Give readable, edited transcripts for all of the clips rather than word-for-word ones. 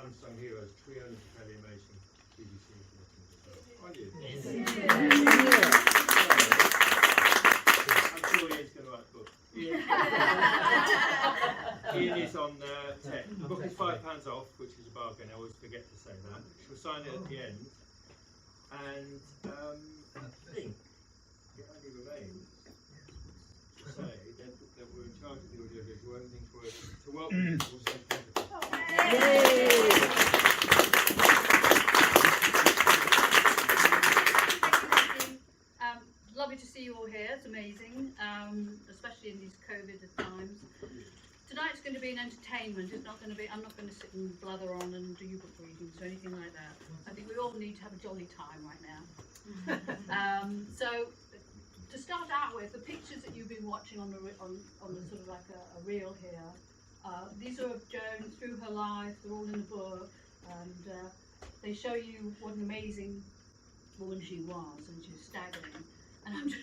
unsung heroes. Triona's a fairly amazing BBC documentary. Are you? Yes. I'm sure Ian's going to write the book. Ian is on tech. The book is £5 off, which is a bargain. I always forget to say that. She'll sign it at the end. And I think it only remains to say that we're in charge of the audiovisual. Everything's working. To welcome Waterstones Canterbury. Lovely to see you all here. It's amazing, especially in these COVID times. Tonight's going to be an entertainment. It's not going to be. I'm not going to sit and blather on and do book readings or anything like that. I think we all need to have a jolly time right now. So, to start out with, the pictures that you've been watching on the sort of like a reel here. These are of Joan through her life. They're all in the book, and they show you what an amazing woman she was, and she's staggering. And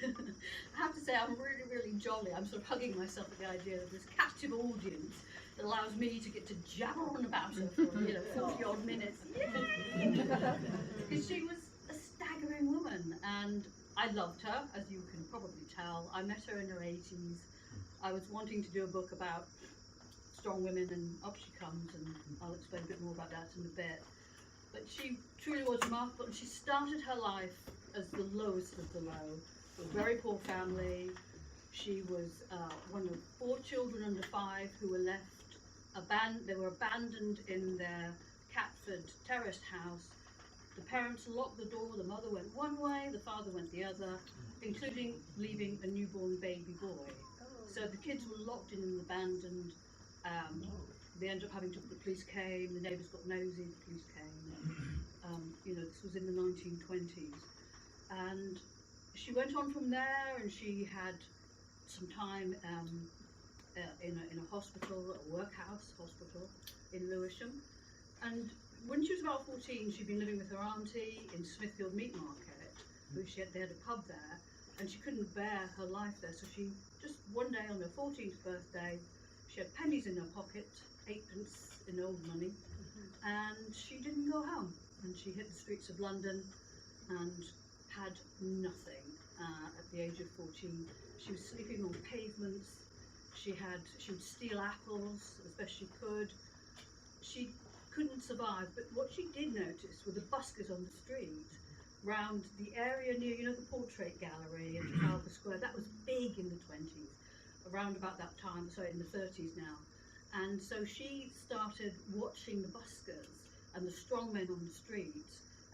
I have to say, I'm really, really jolly. I'm sort of hugging myself at the idea that this captive audience that allows me to get to jabber on about her for 40 odd minutes. Because she was a staggering woman, and I loved her, as you can probably tell. I met her in her 80s. I was wanting to do a book about strong women, and up she comes, and I'll explain a bit more about that in a bit. But she truly was remarkable, and she started her life as the lowest of the low. A very poor family. She was one of 4 children under 5 who were left they were abandoned in their Catford terraced house. The parents locked the door. The mother went one way, the father went the other, including leaving a newborn baby boy. So the kids were locked in and abandoned. They ended up having to. The police came. The neighbours got nosy. The police came. This was in the 1920s, and she went on from there, and she had some time in a hospital, a workhouse hospital in Lewisham. And when she was about 14, she'd been living with her auntie in Smithfield Meat Market, they had a pub there, and she couldn't bear her life there. So she just one day on her 14th birthday, she had pennies in her pocket, 8pence in old money, and she didn't go home. And she hit the streets of London and had nothing. At the age of 14, she was sleeping on pavements. She would steal apples as best she could. She couldn't survive, but what she did notice were the buskers on the street round the area near, the Portrait Gallery in Trafalgar Square. That was big in the 20s, around about that time, so in the 30s now. And so she started watching the buskers and the strongmen on the street,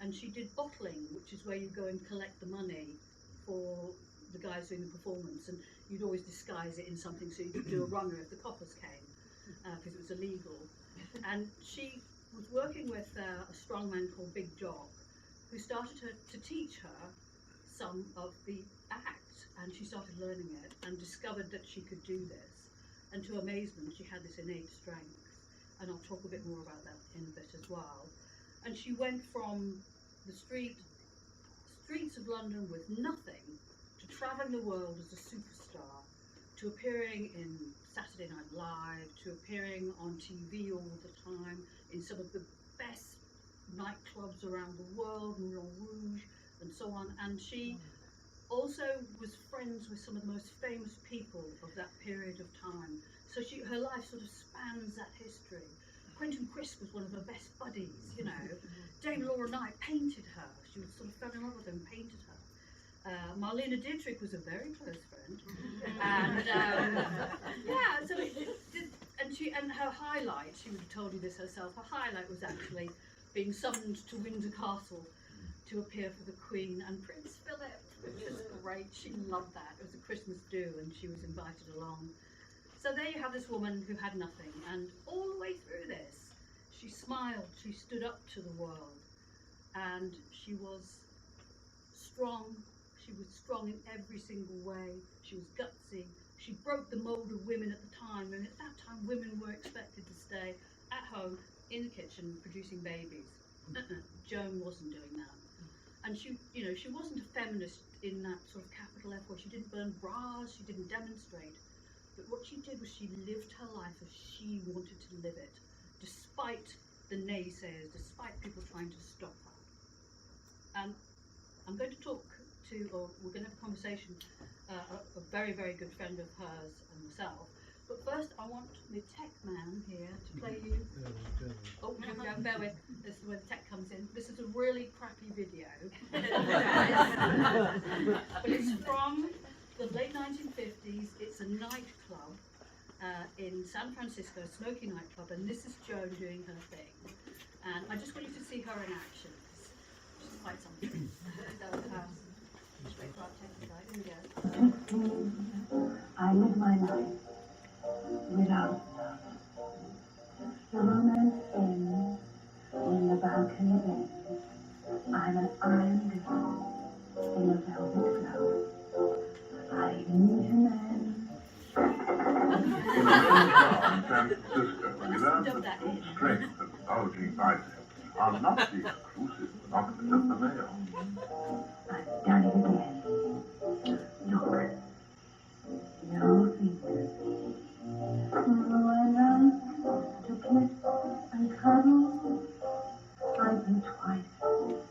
and she did bottling, which is where you go and collect the money for the guys doing the performance, and you'd always disguise it in something so you could do a runner if the coppers came, because it was illegal. And she was working with a strongman called Big Jock, who started to teach her some of the act, and she started learning it and discovered that she could do this. And to amazement, she had this innate strength, and I'll talk a bit more about that in a bit as well. And she went from the streets of London with nothing to travelling the world as a superstar, to appearing in Saturday Night Live, to appearing on TV all the time in some of the best nightclubs around the world, Moulin Rouge and so on. And she also was friends with some of the most famous people of that period of time. So her life sort of spans that history. Quentin Crisp was one of her best buddies, Dame Laura Knight painted her. She sort of fell in love with her and painted her. Marlene Dietrich was a very close friend. And and her highlight, she would have told you this herself, her highlight was actually being summoned to Windsor Castle to appear for the Queen and Prince Philip, which was great. She loved that. It was a Christmas do, and she was invited along. So there you have this woman who had nothing, and all the way through this, she smiled, she stood up to the world, and she was strong. She was strong in every single way. She was gutsy. She broke the mold of women at the time, and at that time women were expected to stay at home in the kitchen producing babies. Joan wasn't doing that. And she wasn't a feminist in that sort of capital F way. She didn't burn bras, she didn't demonstrate. But what she did was she lived her life as she wanted to live it, despite the naysayers, despite people trying to stop her. And I'm going to talk to, or we're going to have a conversation, a very, very good friend of hers and myself. But first, I want the tech man here to play you. Oh, here we go, bear with. This is where the tech comes in. This is a really crappy video. But it's from the late 1950s. It's a nightclub in San Francisco, a smoky nightclub, and this is Joan doing her thing. And I just want you to see her in action. She's quite something. So, straight to our tech guy. Here we go. I live my life without love. The romance ends when the balcony bends. I'm an iron girl in a velvet glove. I meet a man. In a San Francisco, we learned that full strength and bulging biceps are not the exclusive monopolies of the male. I've done it again. Look. No fingers. When I'm supposed to kiss and cuddle, I think twice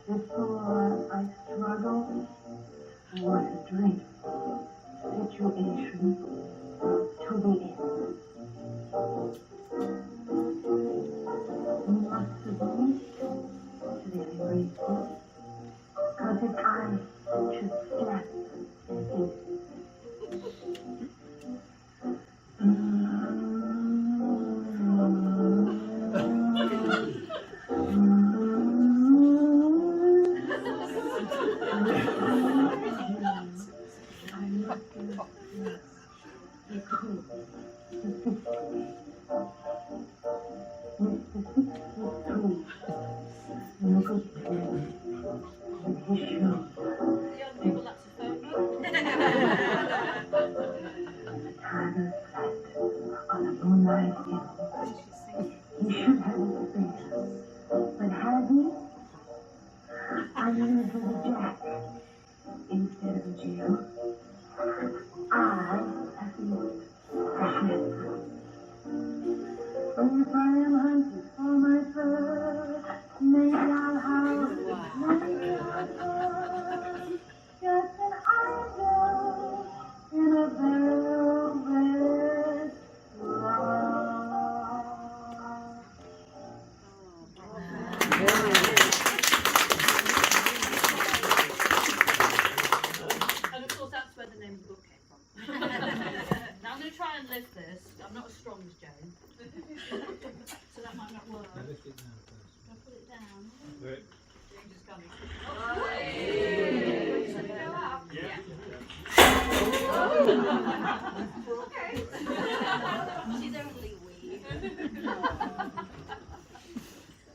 before I struggle. What a dreadful situation to be in. Must have been very grateful, because if I should slap their faces.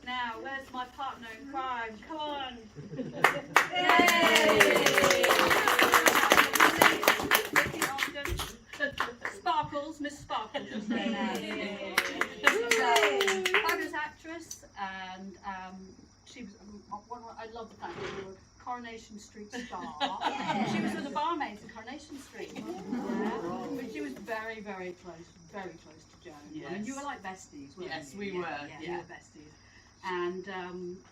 Now, where's my partner in crime? Come on! Vicky Ogden. Sparkles, Miss Sparkles. Fabulous actress, and she was. I love the fact that you were a Coronation Street star. She was with the barmaids in Coronation Street. Yeah. But she was very, very close to Joan. Yes. I mean, you were like besties, weren't Yes, you? we were. Yeah, you were besties. And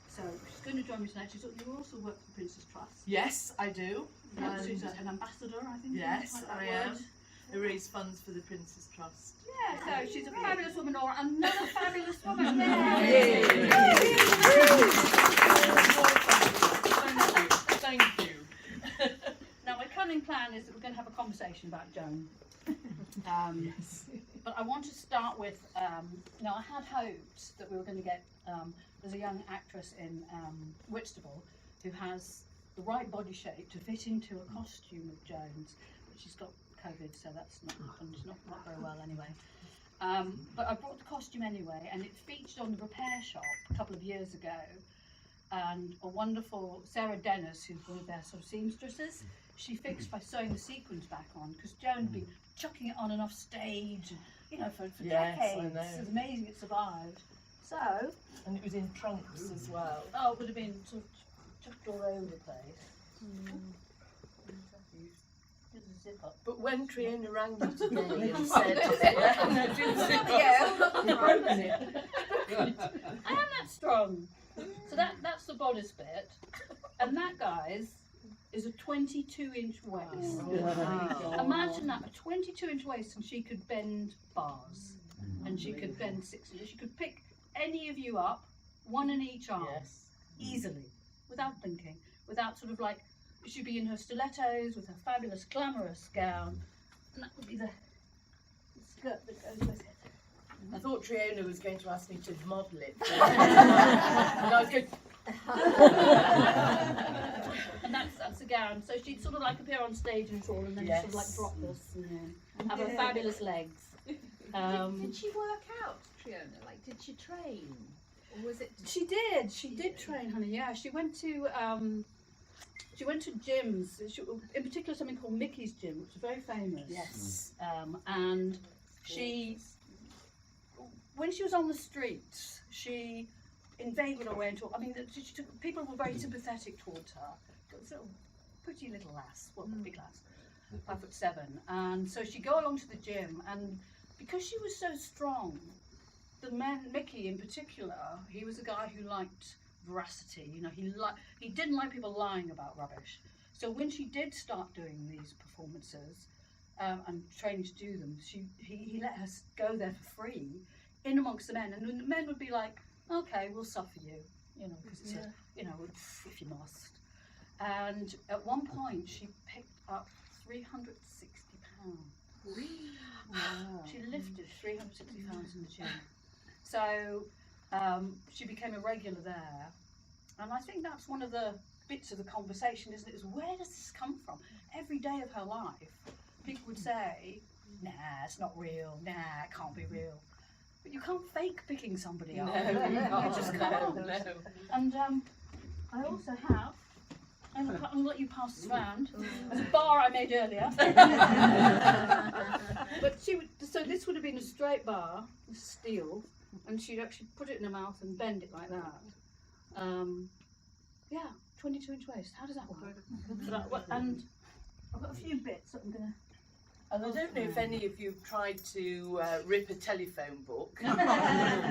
so she's going to join me tonight. You also work for the Princess Trust. Yes, I do. She's an ambassador, I think. Yes, like I am. I raise funds for the Princess Trust. Yeah, so she's a fabulous woman, or another fabulous woman. Yay! Thank you. Now, my cunning plan is that we're going to have a conversation about Joan. Yes. But I want to start with, now I had hoped that we were going to get, there's a young actress in Whitstable who has the right body shape to fit into a costume of Joan's, but she's got COVID, so that's not happened, not very well anyway. But I brought the costume anyway, and it featured on the Repair Shop a couple of years ago, and a wonderful Sarah Dennis, who's one of their sort of seamstresses, she fixed by sewing the sequins back on, because Joan had been chucking it on and off stage, you know, for Yes, decades. I know. It's amazing it survived. So, And it was in trunks as well. oh, it would have been sort of chucked all over the place. Here's a zip up. But when Triona rang you today and said, Yeah. no, didn't zip up. I am that strong. So that's the bodice bit. And that, guys, is a 22-inch waist. Wow. Imagine that, a 22-inch waist, and she could bend bars. And she could bend 6 inches. She could pick any of you up, one in each arm, Yes. easily, without thinking, without sort of like, she'd be in her stilettos with her fabulous, glamorous gown. And that would be the skirt that goes with it. I thought Triona was going to ask me to model it. And I was going, And that's a gown. So she'd sort of like appear on stage and fall, and then Yes. sort of like drop this and then have her fabulous legs. Did she work out, Triona? Like, did she train? Or was it? She did train, honey. Yeah, she went to gyms. In particular, something called Mickey's Gym, which is very famous. yes. And she, when she was on the streets, she inveigled her way into. I mean, people were very sympathetic towards her. Sort of pretty little lass, well, big lass, 5'7", and so she'd go along to the gym, and because she was so strong, the man, Mickey in particular, he was a guy who liked veracity. You know, he didn't like people lying about rubbish. So when she did start doing these performances and training to do them, he let her go there for free, in amongst the men, and the men would be like, "Okay, we'll suffer you," you know, because it's if you must. And at one point, she picked up 360 pounds. Wow. She lifted 360 pounds in the gym. So she became a regular there. And I think that's one of the bits of the conversation, isn't it? Is where does this come from? Every day of her life, people would say, "Nah, it's not real. Nah, it can't be real." But you can't fake picking somebody up. You just can't. No. And I also have, I'm going to let you pass this round. There's a bar I made earlier. But so this would have been a straight bar, steel, and she'd actually put it in her mouth and bend it like that. Yeah, 22-inch waist. How does that work? And I've got a few bits that I'm going to. And I don't know if any of you have tried to rip a telephone book.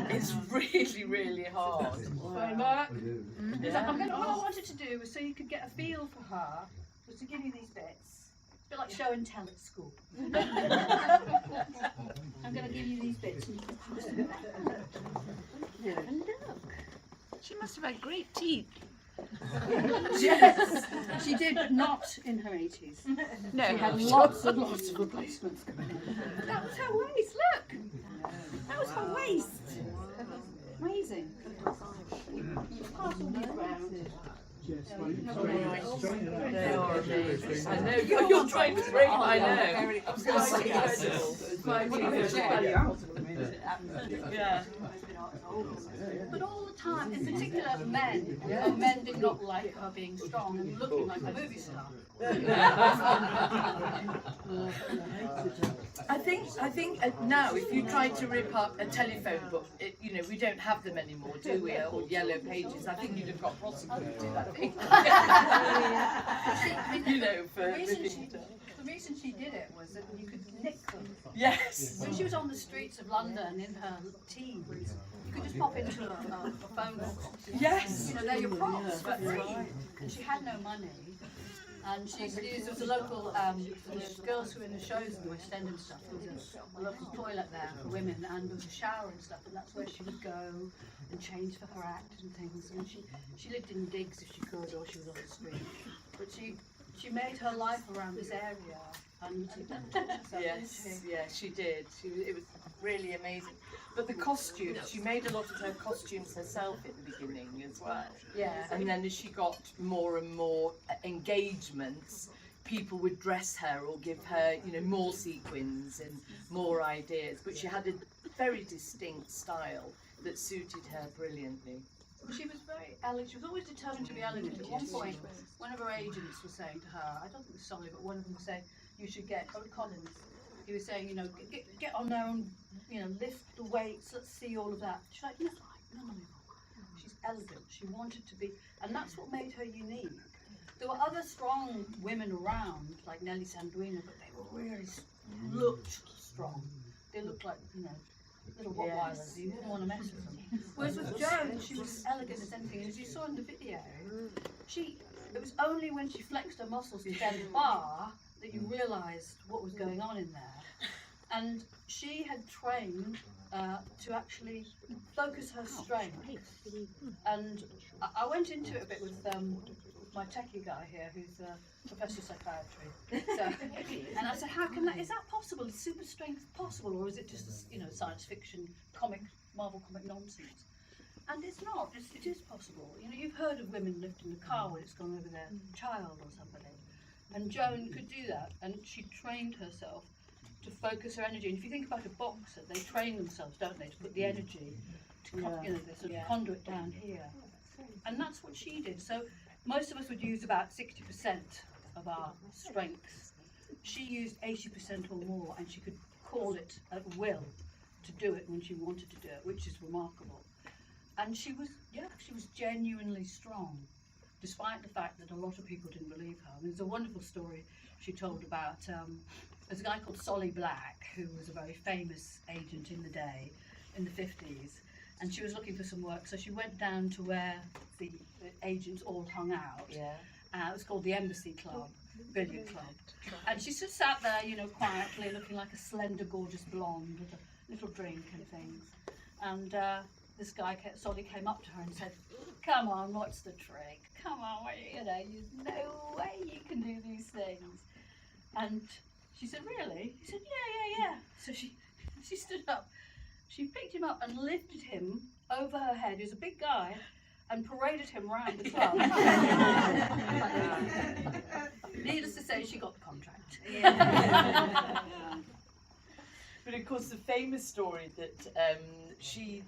It's really, really hard. Very much. What I wanted to do was so you could get a feel for her, was to give you these bits. A bit like show and tell at school. I'm going to give you these bits and you can pass them back. And look. She must have had great teeth. Yes, she did, but not in her 80s. No, She had lots and lots of replacements coming in. But that was her waist, look! That was her waist! Amazing. You pass all these round. They are amazing. I know, you're trying to break my nose. I was going to say, yeah. But all the time, in particular men did not like her being strong and looking like a movie star. I think now if you try to rip up a telephone book, we don't have them anymore, do we? Or yellow pages. I think you'd have got prosecuted. I think. The reason she did it was that you could nick them. Yes. When she was on the streets of London in her teens, you could just pop into a phone box. Yes. You know, they're your props for free. And she had no money. And she used to use, there was a local, the girls who were in the shows in the West End and stuff, there was a local toilet there for women, and there was a shower and stuff, and that's where she would go and change for her act and things. And she lived in digs if she could, or she was on the street. But she made her life around this area. And Yes, she did. It was really amazing. But the costumes, she made a lot of her costumes herself at the beginning as well. yeah. And then as she got more and more engagements, people would dress her or give her, more sequins and more ideas. But she had a very distinct style that suited her brilliantly. She was very elegant. She was always determined to be elegant. At one point, one of her agents was saying to her, I don't think it was Solly, but one of them was saying, you should get, Collins, he was saying, get on there and, lift the weights, let's see all of that. She's like, no. She's elegant. She wanted to be, and that's what made her unique. There were other strong women around, like Nellie Sanduino, but they were really looked strong. They looked like, you know, little Rottweilers. You didn't want to mess with them. Whereas with Joan, she was elegant as anything. And as you saw in the video, it was only when she flexed her muscles to bend the bar that you realised what was going on in there. And she had trained to actually focus her strength. And I went into it a bit with my techie guy here, who's a professor of psychiatry. So, and I said, how can that, is that possible? Is super strength possible, or is it just, you know, science fiction, Marvel comic nonsense? And it's not, it is possible. You know, you've heard of women lifting the car when it's gone over their child or somebody. And Joan could do that, and she trained herself to focus her energy. And if you think about a boxer, they train themselves, don't they, to put the energy, to you know, the sort of conduit down here. And that's what she did. So most of us would use about 60% of our strengths. She used 80% or more, and she could call it at will to do it when she wanted to do it, which is remarkable. And she was genuinely strong, despite the fact that a lot of people didn't believe her. And there's a wonderful story she told about, there's a guy called Solly Black, who was a very famous agent in the day, in the 50s, and she was looking for some work, so she went down to where the agents all hung out. Yeah. It was called the Embassy Club, billiard club. And she just sat there, you know, quietly, looking like a slender, gorgeous blonde with a little drink and things. And this guy, Solly, came up to her and said, "Come on, what's the trick? Come on, you know, there's no way you can do these things." And she said, "Really?" He said, yeah. So she stood up, she picked him up and lifted him over her head. He was a big guy, and paraded him around the club. Needless to say, she got the contract. Yeah. But of course, the famous story that she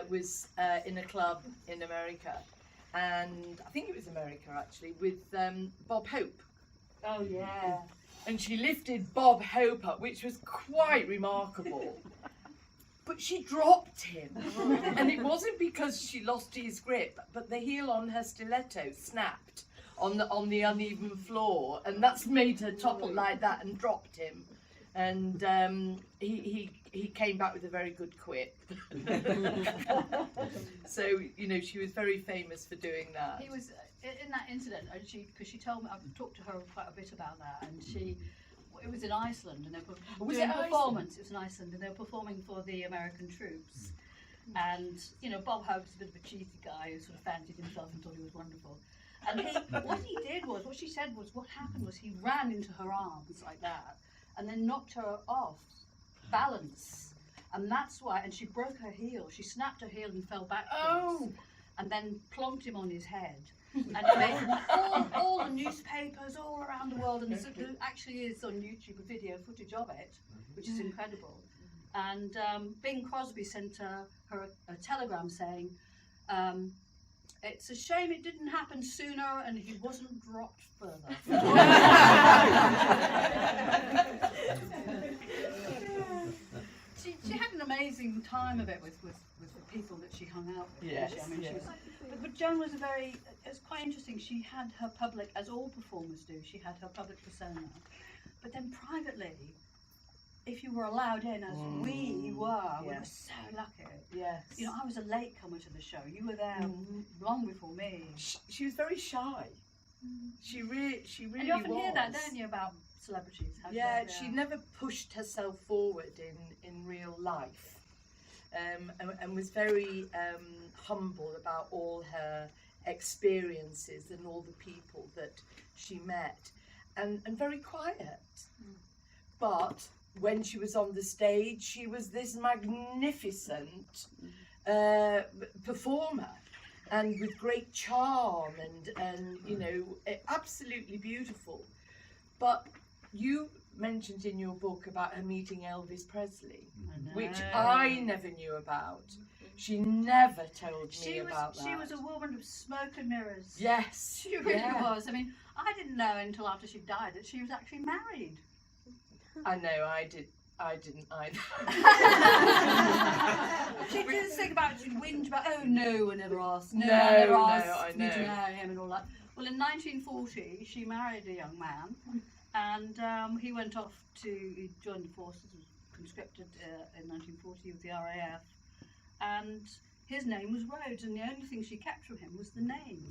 was in a club in America, and I think it was America actually, with Bob Hope. Oh yeah. And she lifted Bob Hope up, which was quite remarkable. But she dropped him. And it wasn't because she lost his grip, but the heel on her stiletto snapped on the uneven floor, and that's made her topple like that and dropped him. And he came back with a very good quip. So, you know, she was very famous for doing that. He was in that incident, because she told me, I've talked to her quite a bit about that, and it was in Iceland, and they were doing a performance. It was in Iceland, and they were performing for the American troops. And, you know, Bob Hope's a bit of a cheesy guy who sort of fancied himself and thought he was wonderful. And what she said was, what happened was he ran into her arms like that, and then knocked her off balance. And that's why, and she broke her heel. She snapped her heel and fell backwards, and then plonked him on his head. And it made all the newspapers all around the world, and there actually is on YouTube a video footage of it, which is incredible. And Bing Crosby sent her a telegram saying, "It's a shame it didn't happen sooner and he wasn't dropped further." She had an amazing time of it with the people that she hung out with. Yes, I mean, but Joan was it's quite interesting. She had her public, as all performers do, she had her public persona. But then privately, if you were allowed in, as we were so lucky. Yes. You know, I was a latecomer to the show. You were there long before me. She was very shy. She really and you often hear that, don't you, about celebrities? She never pushed herself forward in real life, and was very humble about all her experiences and all the people that she met, and very quiet. But when she was on the stage, she was this magnificent performer, and with great charm, and you know, absolutely beautiful. But you mentioned in your book about her meeting Elvis Presley, which I never knew about. She never told me about that. She was a woman of smoke and mirrors. Yes. She really was. I mean, I didn't know until after she died that she was actually married. I know, I didn't either. She'd just think about it, she'd whinge about, "Oh no, I never asked. I never asked you to marry him," and all that. Well, in 1940, she married a young man, and he went off he joined the forces, was conscripted in 1940 with the RAF, and his name was Rhodes, and the only thing she kept from him was the name.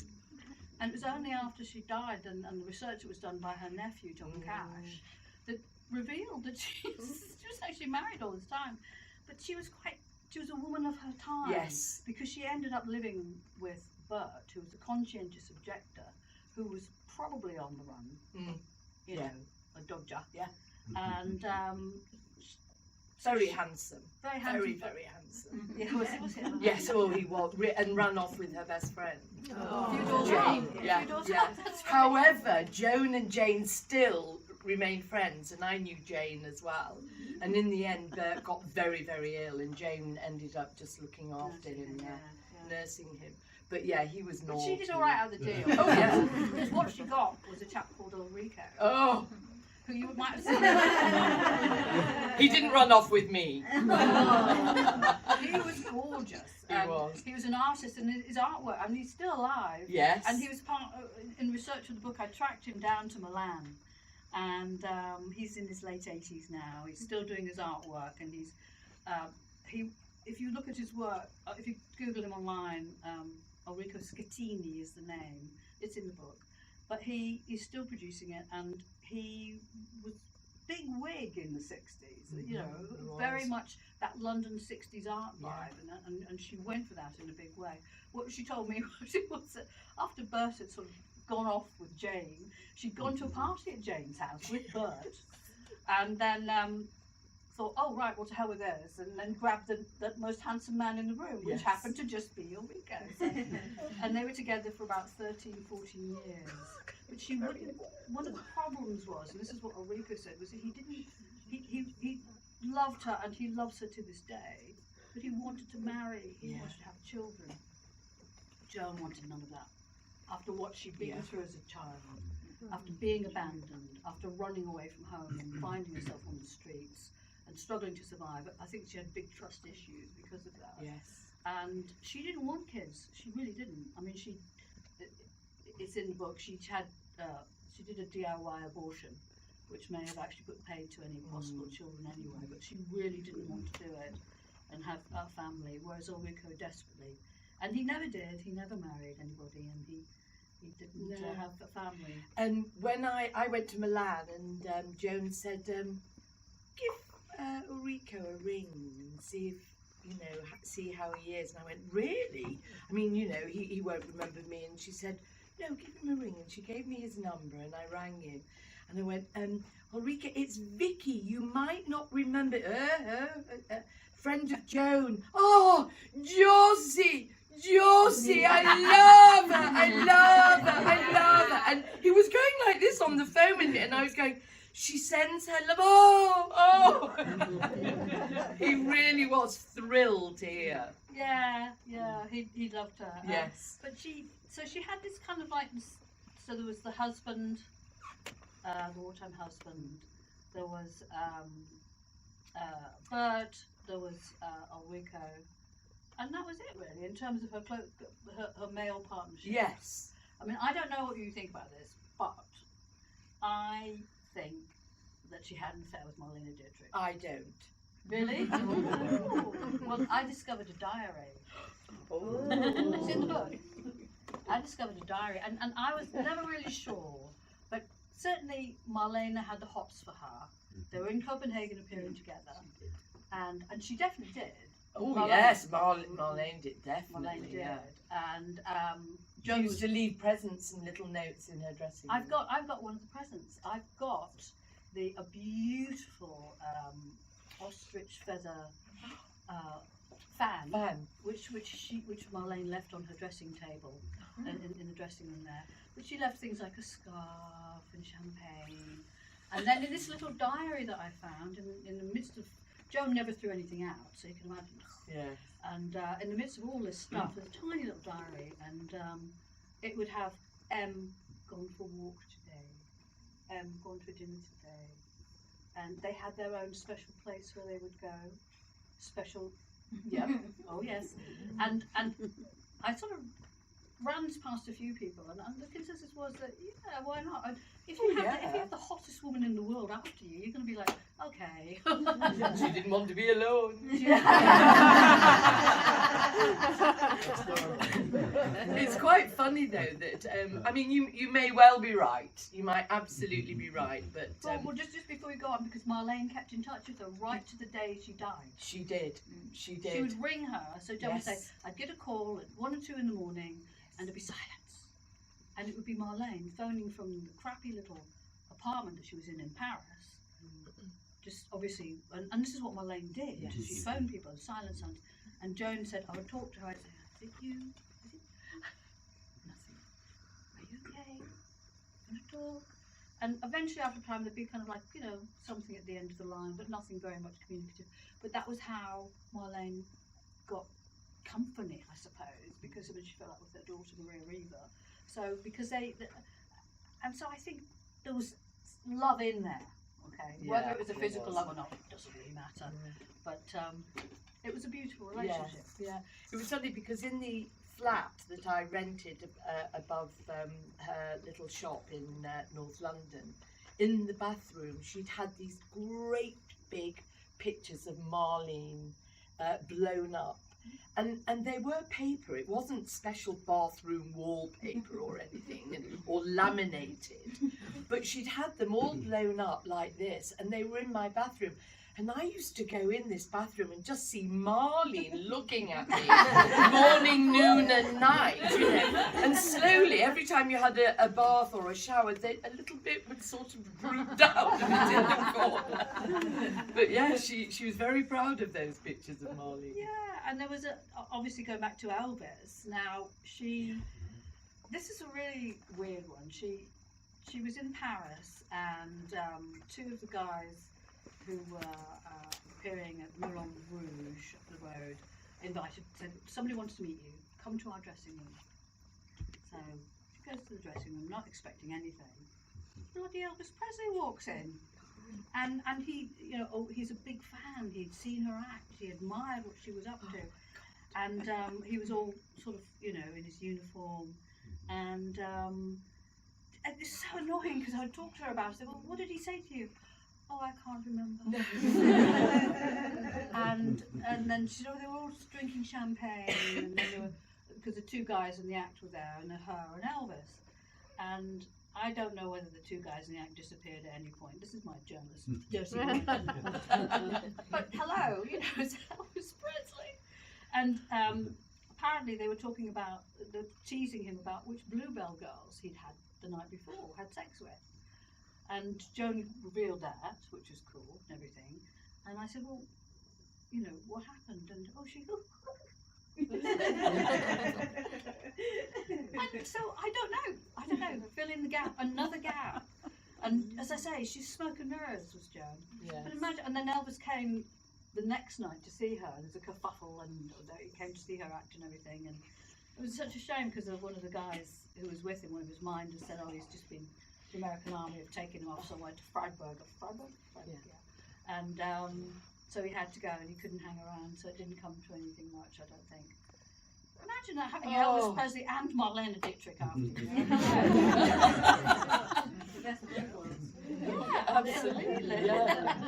And it was only after she died, and the research that was done by her nephew, John Cash, that revealed that she was actually married all this time, but she was a woman of her time. Yes. Because she ended up living with Bert, who was a conscientious objector, who was probably on the run, you know, a dodger. Yeah. And very handsome. Very handsome. Very, very handsome. Yeah, was he? Yes, he was, and ran off with her best friend. A few doors Jane. up. Yeah, A few doors yeah. up, that's right. However, Joan and Jane still remained friends, and I knew Jane as well. And in the end, Bert got very, very ill, and Jane ended up just looking after him, nursing him. But yeah, he was naughty. But she did all right out of the deal. Oh yeah. Because what she got was a chap called Ulrico. Oh. Who you might have seen. He didn't run off with me. He was gorgeous. He was. He was an artist, and his artwork, and he's still alive. Yes. And he was in research of the book, I tracked him down to Milan. And he's in his late 80s now. He's still doing his artwork, and if you look at his work, if you Google him online, Ulrico Schettini is the name. It's in the book. But he is still producing it, and he was big wig in the 60s, you know, very much that London 60s art vibe, and she went for that in a big way. What she told me was that after Bert had sort of gone off with Jane, she'd gone to a party at Jane's house with Bert, and then thought, oh right, well to hell with this, and then grabbed the most handsome man in the room, which happened to just be Ulrico. And they were together for about 13, 14 years. But she wouldn't, one of the problems was, and this is what Ulrico said, was that he loved her, and he loves her to this day, but he wanted to marry, he wanted to have children. Joan wanted none of that. After what she'd been through as a child, after being abandoned, after running away from home and finding herself on the streets and struggling to survive, I think she had big trust issues because of that. Yes. And she didn't want kids. She really didn't. I mean, it's in the book. She did a DIY abortion, which may have actually put paid to any possible children anyway. But she really didn't want to do it and have a family. Whereas Ulrico desperately, and he never did. He never married anybody, and he didn't have a family. And when I went to Milan, and Joan said, give Ulrico a ring and see if, see how he is. And I went, really? I mean, he won't remember me. And she said, no, give him a ring. And she gave me his number, and I rang him. And I went, Ulrico, it's Vicky. You might not remember. Friend of Joan. Oh, Josie, I love her. And he was going like this on the phone with me, and I was going, she sends her love. Oh. He really was thrilled to hear. Yeah, he loved her. Yes. But she had this kind of like, so there was the husband, the wartime husband, there was Bert, there was Ulrico, and that was it really in terms of her male partnership. Yes. I mean, I don't know what you think about this, but I think that she had an affair with Marlene Dietrich. I don't. Really? Ooh. Well, I discovered a diary. Oh. It's in the book. I discovered a diary, and I was never really sure, but certainly Marlene had the hots for her. They were in Copenhagen appearing together, and she definitely did. Oh yes, Marlene did definitely. Marlene did, yeah. and She used to leave presents and little notes in her dressing room. I've got one of the presents. I've got a beautiful ostrich feather fan, which Marlene left on her dressing table in the dressing room there. But she left things like a scarf and champagne, and then in this little diary that I found in the midst of, Joan never threw anything out, so you can imagine. Yeah. And in the midst of all this stuff, there's a tiny little diary, and it would have M gone for a walk today, M gone to dinner today, and they had their own special place where they would go. Special, yeah, oh yes, and I sort of ran past a few people, and the consensus was that, yeah, why not? And if you have the hottest woman in the world after you, you're going to be like, okay. She didn't want to be alone. It's quite funny though that I mean, you may well be right. You might absolutely be right, but well, just before we go on, because Marlene kept in touch with her right to the day she died. She did. She did. She would ring her. So Joan would say, Yes. I'd get a call at 1 or 2 in the morning, and there'd be silence, and it would be Marlene phoning from the crappy little apartment that she was in Paris. Just obviously, and this is what Marlene did. Yes. She'd phone people, silence, and Joan said, I would talk to her. I'd say, is it you? Is it? Nothing. Are you okay? Gonna talk? And eventually, after time, there'd be kind of like, you know, something at the end of the line, but nothing very much communicative. But that was how Marlene got company, I suppose, because of it, she fell out with her daughter Maria Reva. So because and so I think there was love in there. Okay, Yeah, whether it was a physical was. love or not doesn't really matter. But it was a beautiful relationship. Yeah. It was funny because in the flat that I rented above her little shop in North London, in the bathroom she'd had these great big pictures of Marlene blown up. And they were paper, it wasn't special bathroom wallpaper or anything, or laminated, but she'd had them all blown up like this, and they were in my bathroom. And I used to go in this bathroom and just see Marlene looking at me morning, noon and night, you know. And slowly, every time you had a bath or a shower, a little bit would sort of droop down and it's in the corner. But yeah, she was very proud of those pictures of Marlene. Yeah, and there was obviously going back to Elvis. Now this is a really weird one. She was in Paris, and 2 of the guys who were appearing at Moulin Rouge up the road said, somebody wants to meet you, come to our dressing room. So she goes to the dressing room, not expecting anything. Bloody Elvis Presley walks in, and he, you know, he's a big fan. He'd seen her act, he admired what she was up to, and he was all sort of, you know, in his uniform, and it's so annoying because I would talk to her about it. I said, well, what did he say to you? Oh, I can't remember. and then she, they were all drinking champagne, and then they were, because the 2 guys in the act were there, and her and Elvis. And I don't know whether the 2 guys in the act disappeared at any point. This is my journalist, Josie. But hello, you know, it's Elvis Presley. And apparently they were talking about, teasing him about which Bluebell girls he'd had the night before, had sex with. And Joan revealed that, which was cool and everything. And I said, well, you know, what happened? And she and so I don't know, fill in the gap, another gap. And as I say, she's smoke and mirrors, was Joan. Yes. But imagine, and then Elvis came the next night to see her, and there's a kerfuffle, and he came to see her act and everything. And it was such a shame because one of the guys who was with him, one of his minders, said, oh, he's just been, the American Army have taken him off somewhere to Freiburg. Yeah. And so he had to go, and he couldn't hang around, so it didn't come to anything much, I don't think. Imagine that, having Elvis Presley and Marlene Dietrich after you. Yeah, absolutely. Yeah.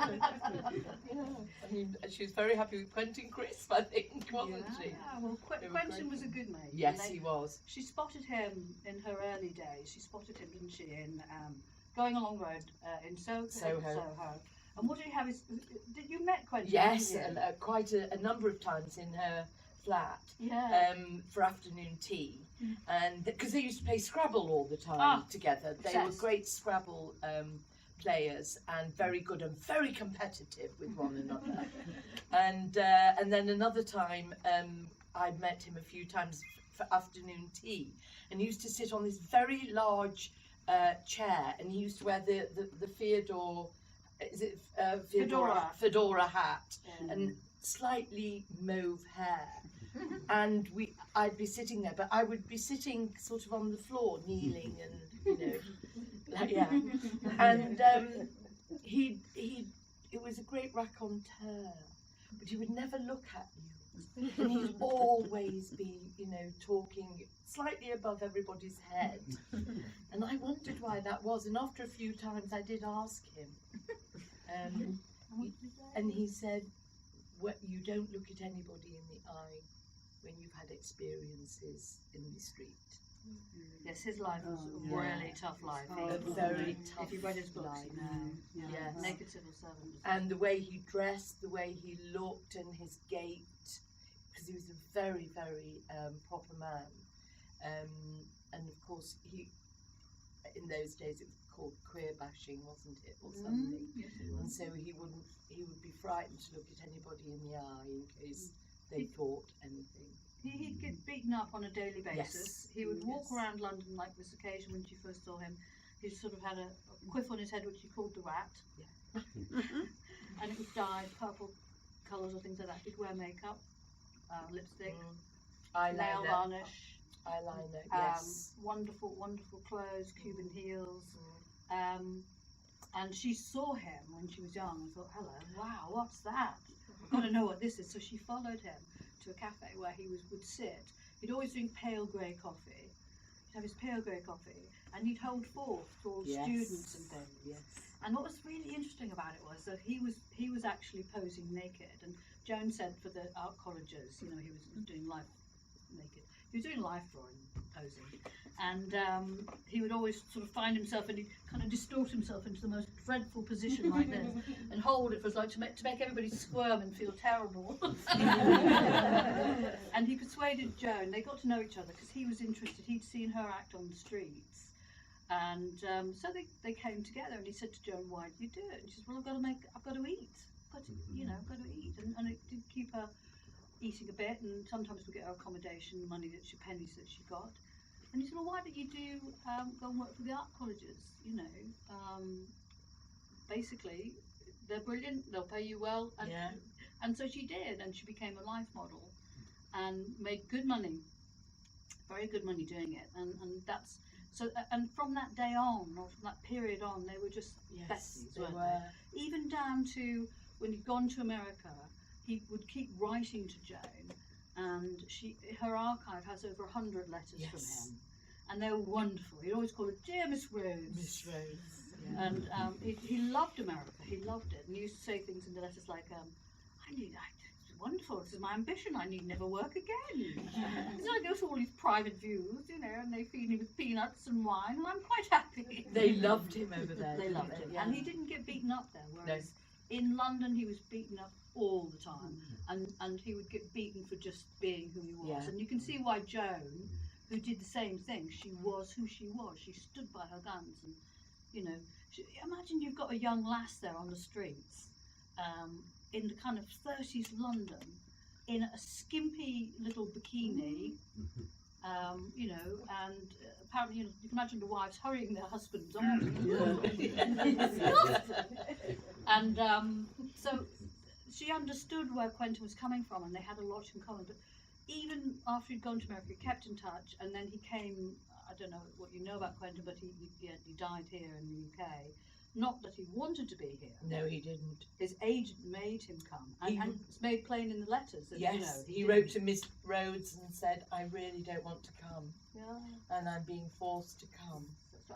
I mean, she was very happy with Quentin Crisp, I think, wasn't she? Yeah, well, Quentin was a good mate. Yes, he was. She spotted him in her early days. She spotted him, didn't she, in Going Along Road in Soho. And what did you have? Did you met Quentin? Yes, quite a number of times in her flat. Yeah. For afternoon tea, and because they used to play Scrabble all the time together. They were great Scrabble players, and very good and very competitive with one another. And then another time, I met him a few times for afternoon tea, and he used to sit on this very large chair, and he used to wear the Fyodor, fedora hat, and slightly mauve hair. And I'd be sitting there, but I would be sitting sort of on the floor, kneeling, and you know, And it was a great raconteur, but he would never look at you. and he'd always be, you know, talking slightly above everybody's head. And I wondered why that was. And after a few times, I did ask him, and he said, "You don't look at anybody in the eye when you've had experiences in the street." Yes, his life was a really tough life. A very tough If you read his books, life. you know. Yes. Naked Civil Servant. And the way he dressed, the way he looked, and his gait, because he was a very, very proper man. And of course, in those days it was called queer bashing, wasn't it, or something? And so he would be frightened to look at anybody in the eye in case they thought anything. He'd get beaten up on a daily basis. Yes. He would walk around London like this occasion when she first saw him. He sort of had a quiff on his head, which he called the rat. And it was dyed purple colours or things like that. He'd wear makeup, lipstick, nail varnish, eyeliner, yes. wonderful, wonderful clothes, Cuban heels. And she saw him when she was young and thought, hello, wow, what's that? I've got to know what this is. So she followed him to a cafe where he would sit. He'd always drink pale grey coffee. He'd have his pale grey coffee, and he'd hold forth to all students and things. Yes. And what was really interesting about it was that he was actually posing naked. And Joan said for the art colleges, you know, he was doing life naked. He was doing life drawing, posing, and he would always sort of find himself, and he'd kind of distort himself into the most dreadful position like this, and hold it for like to make everybody squirm and feel terrible. And he persuaded Joan. They got to know each other because he was interested. He'd seen her act on the streets, and so they came together. And he said to Joan, "Why do you do it?" And she said, "Well, I've got to eat. I've got to eat." And it did keep her eating a bit, and sometimes we get her accommodation, money pennies that she got. And he said, "Well, why don't you go and work for the art colleges? You know, basically, they're brilliant. They'll pay you well." And so she did, and she became a life model, and made good money, very good money doing it. And that's so. And from that day on, or from that period on, they were just besties, weren't they? Even down to when he'd gone to America. He would keep writing to Joan, and her archive has over 100 letters from him, and they were wonderful. He'd always call her "Dear Miss Rhodes." Miss Rhodes. Yeah. And he loved America. He loved it, and he used to say things in the letters like, "It's wonderful. This is my ambition. I need never work again. So I go to all these private views, you know, and they feed me with peanuts and wine, and I'm quite happy." They loved him over there. They loved him, and he didn't get beaten up there. Whereas in London, he was beaten up all the time, and he would get beaten for just being who he was. And you can see why Joan, who did the same thing, she was who she was. She stood by her guns, and you know, imagine you've got a young lass there on the streets, in the kind of 30s London, in a skimpy little bikini, you know, and apparently you can imagine the wives hurrying their husbands on. And so she understood where Quentin was coming from, and they had a lot in common. But even after he'd gone to America, he kept in touch, and then he came. I don't know what you know about Quentin, but he died here in the UK. Not that he wanted to be here. No, he didn't. His agent made him come, and it's made plain in the letters. That, yes, you know, he wrote to Miss Rhodes and said, "I really don't want to come, and I'm being forced to come."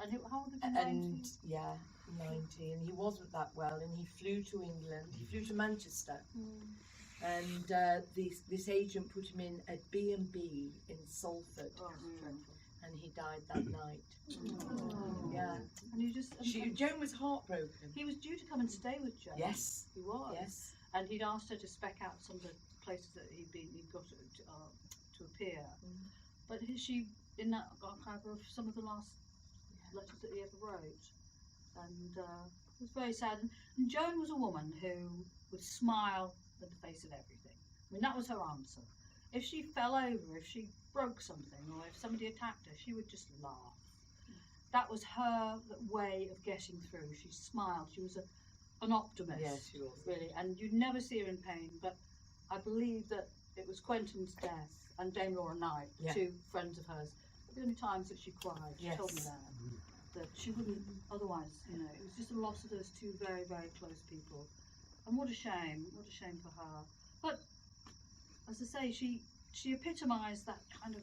And how old was he? 90? And 90, and he wasn't that well, and he flew to England. He flew to Manchester, and this agent put him in at B&B in Salford, and he died that night. And Joan was heartbroken. He was due to come and stay with Joan. Yes, he was. Yes, and he'd asked her to spec out some of the places that he'd got to appear. But she in that archive of some of the last letters that he ever wrote, and it was very sad. And Joan was a woman who would smile at the face of everything. I mean, that was her answer. If she fell over, if she broke something, or if somebody attacked her, she would just laugh. That was her way of getting through. She smiled. She was an optimist. Yes, she was. Really, and you'd never see her in pain. But I believe that it was Quentin's death and Dame Laura Knight, two friends of hers, the only times that she cried. She told me that she wouldn't otherwise. You know, it was just a loss of those two very, very close people. And what a shame for her. But as I say, she epitomised that kind of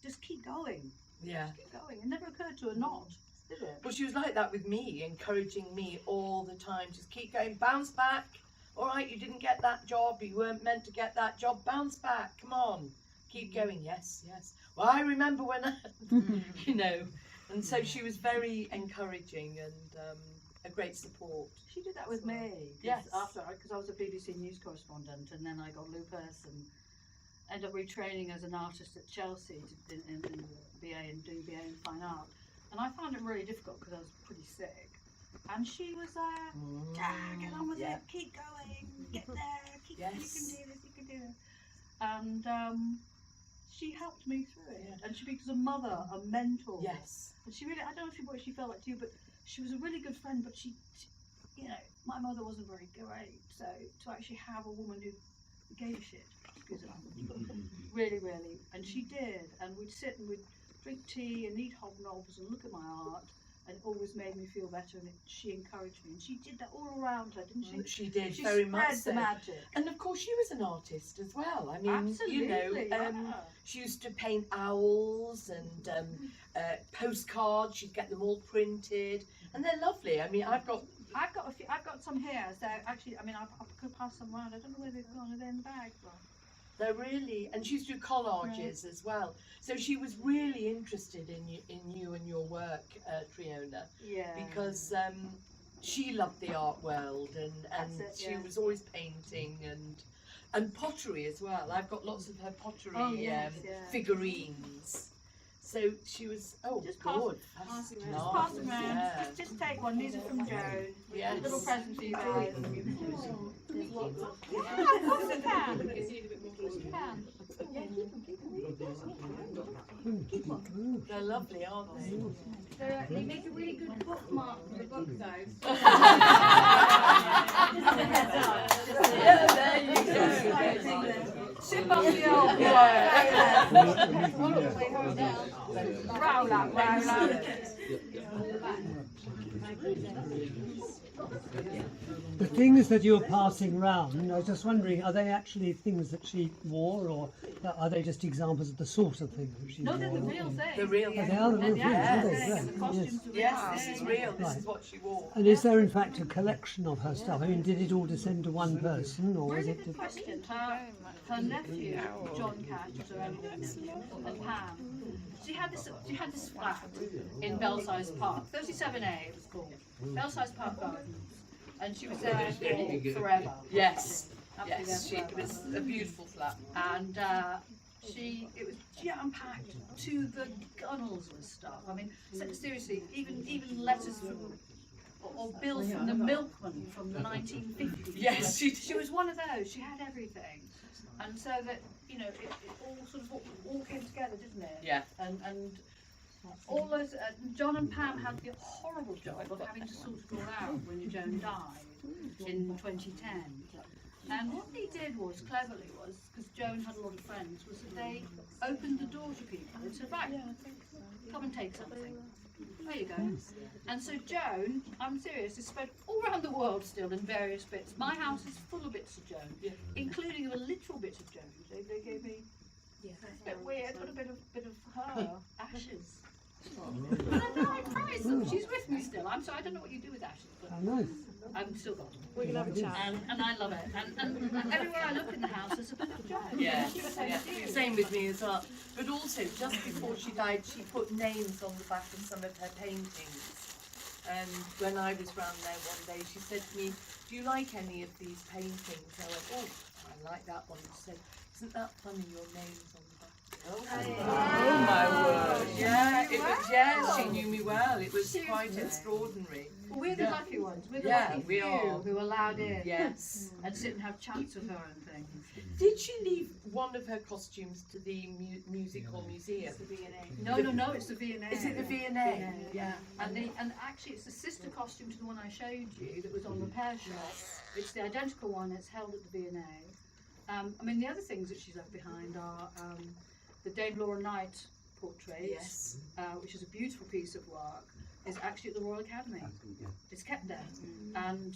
just keep going. Yeah. Just keep going. It never occurred to her not, did it? Well, she was like that with me, encouraging me all the time. Just keep going, bounce back. All right, you didn't get that job. You weren't meant to get that job. Bounce back. Come on. Keep going. Yes, yes. Well, I remember when I, you know. And so she was very encouraging and a great support. She did that with me. Yes. Because I was a BBC News correspondent, and then I got lupus and ended up retraining as an artist at Chelsea in the BA and doing BA in Fine Art. And I found it really difficult because I was pretty sick. And she was there, get on with it, keep going, get there, you can do this, you can do it. And she helped me through it. And she became a mother, a mentor. Yes. And she really, I don't know what she felt like to you, but she was a really good friend, but she you know, my mother wasn't very great. So to actually have a woman who gave a shit, excuse me, really, really, and she did. And we'd sit and we'd drink tea and eat hobnobs and look at my art, and it always made me feel better. And she encouraged me, and she did that all around her, didn't she? She did, she very much so. the magic. And of course, she was an artist as well. I mean, absolutely, you know, she used to paint owls and postcards. She'd get them all printed, and they're lovely. I mean, I've got a few. I've got some here. So actually, I mean, I could pass them around. I don't know where they've gone. Are they in the bag? Well, they're really, and she used to do collages as well. So she was really interested in you and your work, Triona. Yeah. Because she loved the art world, and she was always painting and pottery as well. I've got lots of her pottery figurines. So she was just pass them around. Yeah. Just take one. These are from Joan. Yes. A little present for you guys. There's lots of. Yeah, of course you can. Of course you can. Yeah, keep them. They're lovely, aren't they? They make a really good bookmark for the book, though. Yeah, there you go. Sip on the old The things that you're passing round, I was just wondering, are they actually things that she wore, or are they just examples of the sort of thing that she wore? No, they're the real thing. The real They are the real things, are they? Yes, this is real. This is what she wore. And is there in fact a collection of her stuff? I mean, did it all descend to one person, or was Really it? good question. Her nephew, John Cash, was her own nephew, and Pam. She had this flat in Belsize Park, 37A it was called, Belsize Park Gardens, and she was there forever. Yes. Absolutely Yes, it was a beautiful flat. And it was jam-packed to the gunnels with stuff. I mean, seriously, even letters from or bills from the milkman from the 1950s. Yes, she was one of those. She had everything, and so that you know, it all sort of all came together, didn't it? Yeah. And all those John and Pam had the horrible job of having to sort it all out when Joan died in 2010. And what they did was, cleverly was, because Joan had a lot of friends, was that they opened the door to people and said, right, come and take something. There you go. And so Joan, I'm serious, is spread all around the world still in various bits. My house is full of bits of Joan, including a literal bit of Joan. They gave me, it's a bit weird, but a bit of her ashes. I promise them. She's with me still. I'm sorry, I don't know what you do with ashes, but nice. I've still got them. We're gonna have a chat. And I love it. And everywhere I look in the house, there's a bit of Joan. Yeah, same with me as well. But also, just before she died, she put names on the back of some of her paintings. And when I was round there one day, she said to me, "Do you like any of these paintings?" I went, "Oh, I like that one." She said, "Isn't that funny? Your name's on the back." Oh my word! Yeah, it was. Yeah, she knew me well. It was quite extraordinary. Well, we're the lucky ones. We're the lucky few who are allowed in. Yes. And sit and have chats with her and things. Did she leave one of her costumes to the musical museum? It's the V&A. No, it's the V&A. Is it the V&A? Yeah. And actually, it's the sister costume to the one I showed you that was on the repair shop. It's the identical one. It's held at the V&A. I mean, the other things that she's left behind are the Dame Laura Knight portrait, which is a beautiful piece of work. is actually at the Royal Academy. It's kept there, and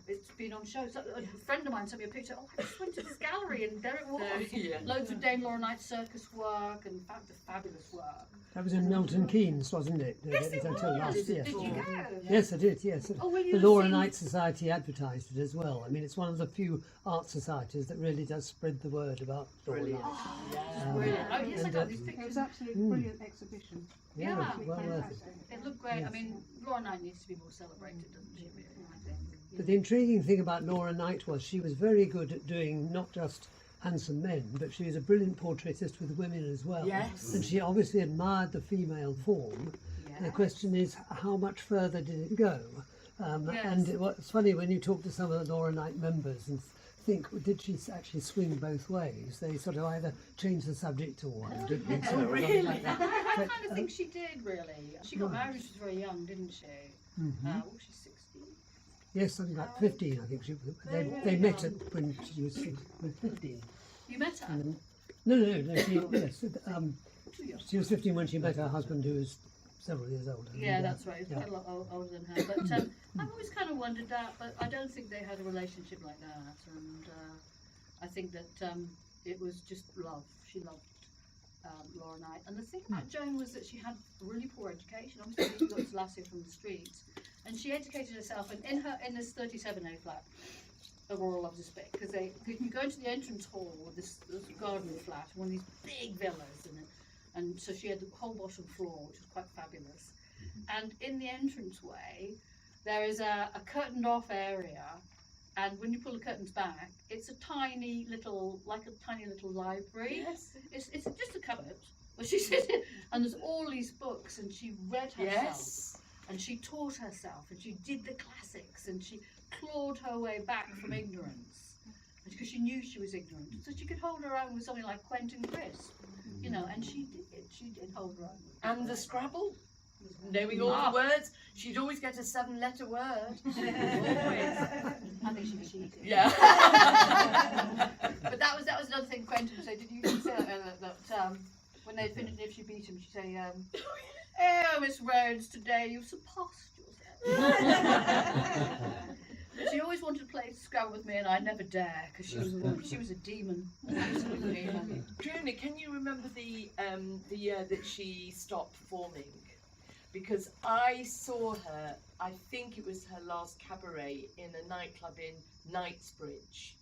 it's been on show. So a friend of mine sent me a picture. Oh, I just went to this gallery, and there it was. Loads of Dame Laura Knight's circus work and fabulous work. That was in Milton Keynes, wasn't it? Yes, it was. Last year. Did you go? Yes, I did. Yes. Oh, will you The have Laura seen- Knight Society advertised it as well. I mean, it's one of the few art societies that really does spread the word about Laura Knight. Brilliant. Oh yes, I and, got these It pictures. was absolutely brilliant exhibition. Yeah. Well worth it. It looked great. I Yes. mean, Laura Knight needs to be more celebrated, doesn't she? Really, I think. But the intriguing thing about Laura Knight was she was very good at doing not just handsome men, but she was a brilliant portraitist with women as well. Yes. And she obviously admired the female form. Yeah. The question is, how much further did it go? Yes. And it's funny when you talk to some of the Laura Knight members and think, did she actually swing both ways? They sort of either change the subject or didn't think so, or something like that. I But, kind of think she did, really. She got married when she was very young, didn't she? What was she, 16? yes, something like 15, I think. They met when she was 15. You met her? No. She was 15 when she met her husband, who was several years older. Yeah, And, that's right. He was yeah. quite a lot older than her. But I've always kind of wondered that, but I don't think they had a relationship like that. And I think that it was just love. She loved Laura Knight. And the thing about Joan was that she had a really poor education. Obviously, she got this lassie from the streets. And she educated herself. And in this 37A flat, Aurora loves this bit, because you go into the entrance hall with this garden flat, one of these big villas in it. And so she had the whole bottom floor, which was quite fabulous. And in the entranceway, there is a curtained off area. And when you pull the curtains back, it's a tiny little library. Yes. It's just a cupboard. Well, she said it, and there's all these books, and she read herself, Yes. and she taught herself, and she did the classics, and she clawed her way back from ignorance, because she knew she was ignorant. So she could hold her own with something like Quentin Crisp, you know, and she did. She did hold her own. And the Scrabble, knowing all the words, she'd always get a 7-letter word. Always. I think she cheated. Yeah. But that was another thing Quentin would say. Did you say that when they finished, if she beat him, she'd say, "Oh, Miss Rhodes, today you've surpassed yourself." But she always wanted to play Scrabble with me, and I never dare, because she was a demon. Absolute demon. Triona, can you remember the year that she stopped performing? Because I saw her, I think it was her last cabaret in a nightclub in Knightsbridge.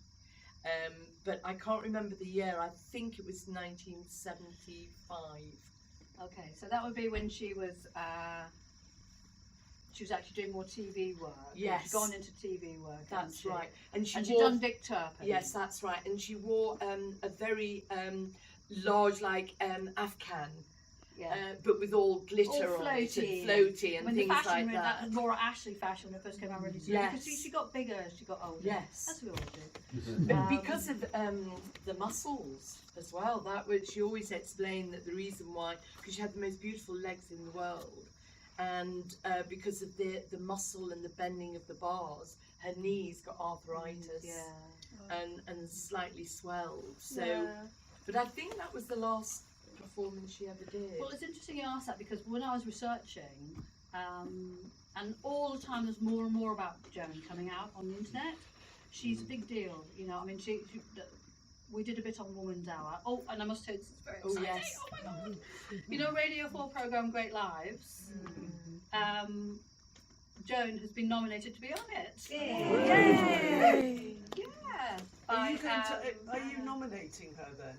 But I can't remember the year. I think it was 1975. Okay, so that would be when she was actually doing more TV work. Yes. She'd gone into TV work. That's hadn't she? right. And And she'd wore, done Dick Turpin. yes, that's right. And she wore a very large, like Afghan, Yeah. but with all glitter All on it and floaty. floaty and When things the fashion, like that. Laura Ashley fashion, when it first came out, really. Yes. Because she got bigger as she got older. Yes. That's what we all did. But because of the muscles as well, that was, she always explained that the reason why, because she had the most beautiful legs in the world, and because of the muscle and the bending of the bars, her knees got arthritis and slightly swelled. So, but I think that was the last performance she ever did. Well, it's interesting you ask that, because when I was researching, and all the time there's more and more about Joan coming out on the internet. She's a big deal, you know. I mean, we did a bit on Woman's Hour. Oh, and I must say, it's very exciting. Yes. Oh my God! You know, Radio 4 program Great Lives. Joan has been nominated to be on it. Yay! Yeah. Are you nominating her then?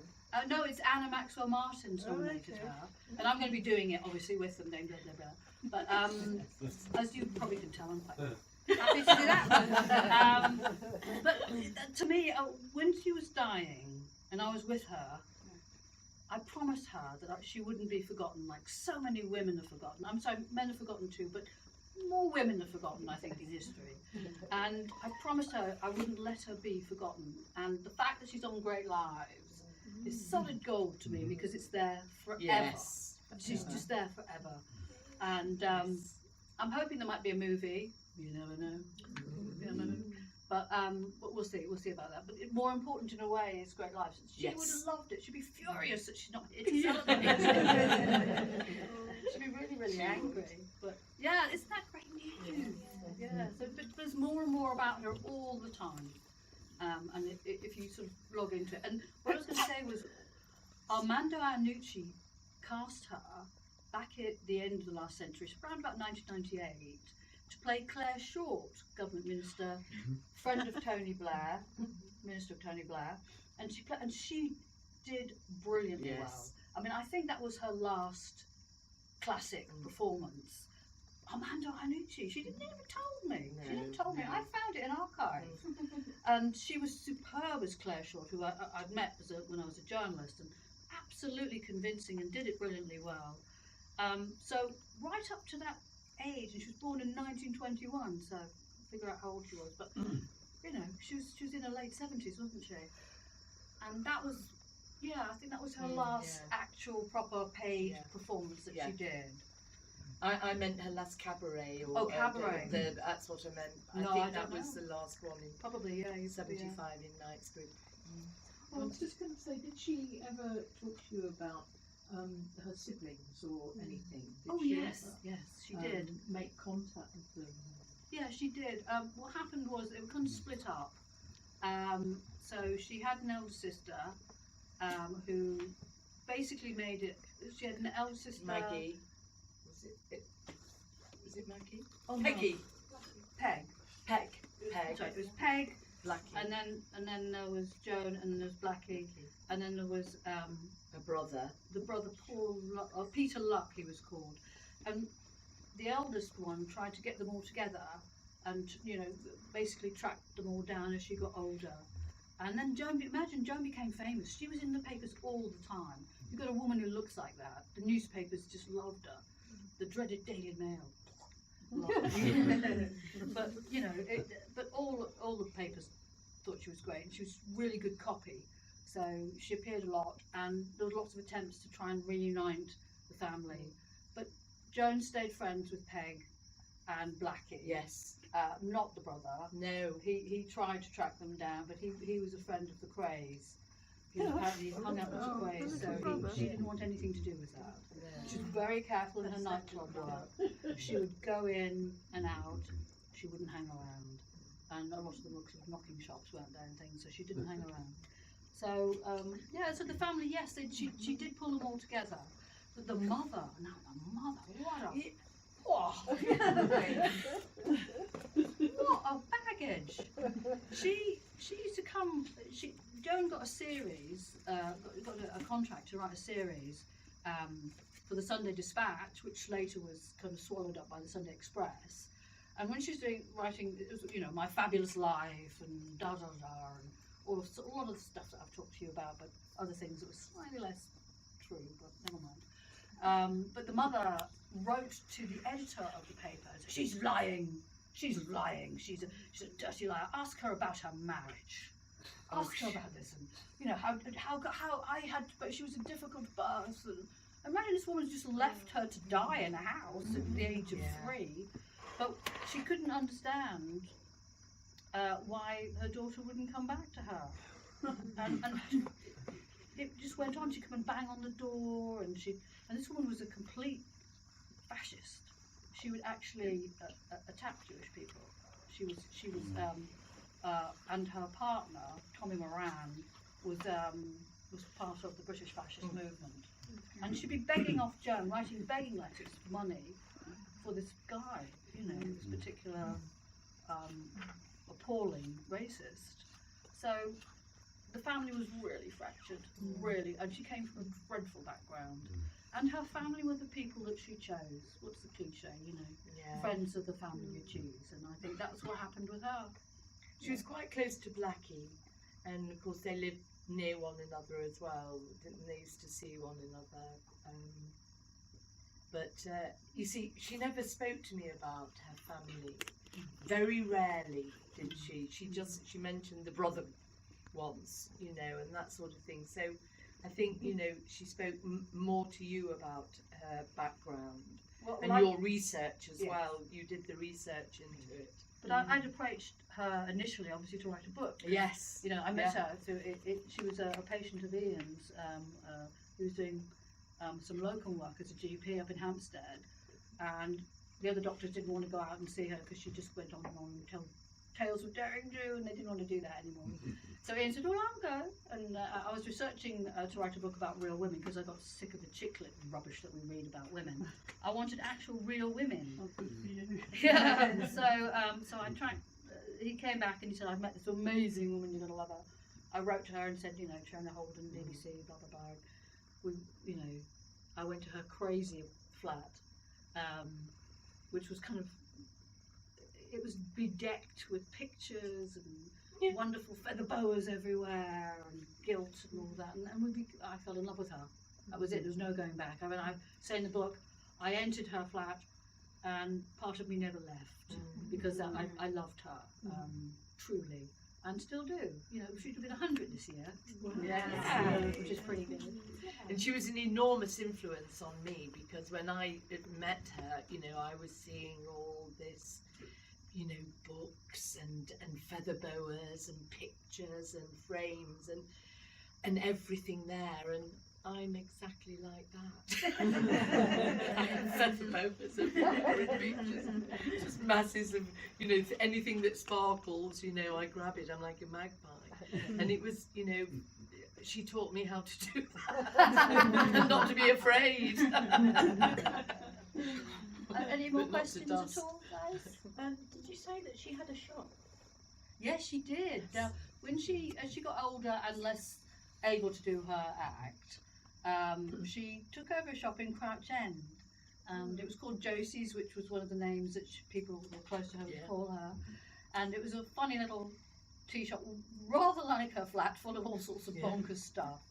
No, it's Anna Maxwell Martin's nominated her, and I'm going to be doing it obviously with them. Blah blah blah. But as you probably can tell, I'm quite happy to do that. But to me, when she was dying and I was with her, I promised her that she wouldn't be forgotten, like so many women are forgotten. I'm sorry, men are forgotten too, but more women are forgotten, I think, in history. And I promised her I wouldn't let her be forgotten. And the fact that she's on Great Lives is solid gold to me, because it's there forever. Yes. She's just there forever. And I'm hoping there might be a movie. You never know. You never know. But we'll see. We'll see about that. But more important in a way is Great Lives. She would have loved it. She'd be furious that she's not here to celebrate. She'd be really, really angry. But Yeah, isn't that great news? Yeah, so but there's more and more about her all the time. And if you sort of log into it. And what I was going to say was, Armando Iannucci cast her back at the end of the last century, around about 1998, to play Claire Short, government minister, friend of Tony Blair, minister of Tony Blair, and she did brilliantly well. I mean, I think that was her last classic performance. Armando Iannucci, she didn't even tell me. She didn't tell me. I found it in archives. And she was superb as Claire Short, who I'd met when I was a journalist, and absolutely convincing and did it brilliantly well. So right up to that age, and she was born in 1921, so figure out how old she was. But you know, she was in her late 70s, wasn't she? And that was, I think that was her last actual proper paid performance that she did. I meant her last cabaret. Cabaret. That's what I meant. I think that was the last one in probably 75 in Knightsbridge. I was just going to say, did she ever talk to you about her siblings or anything? Did she yes, she did. Make contact with them? Yeah, she did. What happened was it was kind of split up. So she had an elder sister who basically made it. She had an elder sister. Maggie. Was it Maggie? Oh, Peggy. No. Peg. Sorry, it was Peg. Blackie. And then there was Joan, and there was Blackie, and then there was a brother. The brother Peter Luck, he was called, and the eldest one tried to get them all together, and basically tracked them all down as she got older. And then Joan became famous. She was in the papers all the time. You've got a woman who looks like that. The newspapers just loved her. The dreaded Daily Mail. But but all the papers thought she was great, and she was really good copy. So she appeared a lot, and there were lots of attempts to try and reunite the family. But Joan stayed friends with Peg and Blackie. Yes. Not the brother. No. He tried to track them down, but he was a friend of the Crays. He apparently hung out with the Crays, so she didn't want anything to do with that. She was very careful in her nightclub work. She would go in and out. She wouldn't hang around. And a lot of the knocking shops weren't there and things, so she didn't hang around. So, so the family, yes, she did pull them all together. But the mother, what a baggage. She used to come, Joan got a series, got a contract to write a series for the Sunday Dispatch, which later was kind of swallowed up by the Sunday Express. And when she was writing, it was, My Fabulous Life and da da da, and a lot of the stuff that I've talked to you about, but other things that were slightly less true, but never mind. But the mother wrote to the editor of the paper, she's lying, she's a dirty liar. Ask her about her marriage. Ask her about this, and how I had, but she was a difficult birth. And imagine this woman just left her to die in a house at the age of 3, but she couldn't understand why her daughter wouldn't come back to her, and it just went on. She'd come and bang on the door, and this woman was a complete fascist. She would actually attack Jewish people. She was, and her partner Tommy Moran was part of the British fascist movement, and she'd be begging off Joan, writing begging letters for money for this guy, this particular appalling racist. So the family was really fractured, really, and she came from a dreadful background. And her family were the people that she chose. What's the cliche, Friends of the family you choose. And I think that's what happened with her. She was quite close to Blackie, and of course they lived near one another as well. Didn't they used to see one another? But you see, she never spoke to me about her family. Very rarely did she. She mentioned the brother once, and that sort of thing. So I think, she spoke more to you about her background and your research as well. You did the research into it. But I'd approached her initially, obviously, to write a book. Yes. I met her through she was a patient of Ian's who was doing some locum work as a GP up in Hampstead, and the other doctors didn't want to go out and see her because she just went on and on and told tales of daring do, and they didn't want to do that anymore. So Ian said, well, I'll go. And I was researching to write a book about real women because I got sick of the chicklet rubbish that we read about women. I wanted actual real women. Yeah. So I tracked. He came back and he said, I've met this amazing woman, you're gonna love her. I wrote to her and said, Triona Holden, BBC, blah blah blah. I went to her crazy flat, which was kind of. It was bedecked with pictures and wonderful feather boas everywhere and gilt and all that. And I fell in love with her. That was it. There was no going back. I mean, I say in the book, I entered her flat, and part of me never left because I loved her truly, and still do. She'd have been 100 this year. Yeah, which is pretty good. And she was an enormous influence on me because when I met her, I was seeing all this. Books and feather boas and pictures and frames and everything there, and I'm exactly like that. I have feather boas and pictures, just masses of, anything that sparkles, I grab it, I'm like a magpie. And it was, she taught me how to do that, and not to be afraid. Any more questions at all, guys? Did you say that she had a shop? Yes, she did. When as she got older and less able to do her act, she took over a shop in Crouch End. It was called Josie's, which was one of the names that people were close to her would call her. And it was a funny little tea shop, rather like her flat, full of all sorts of bonkers stuff.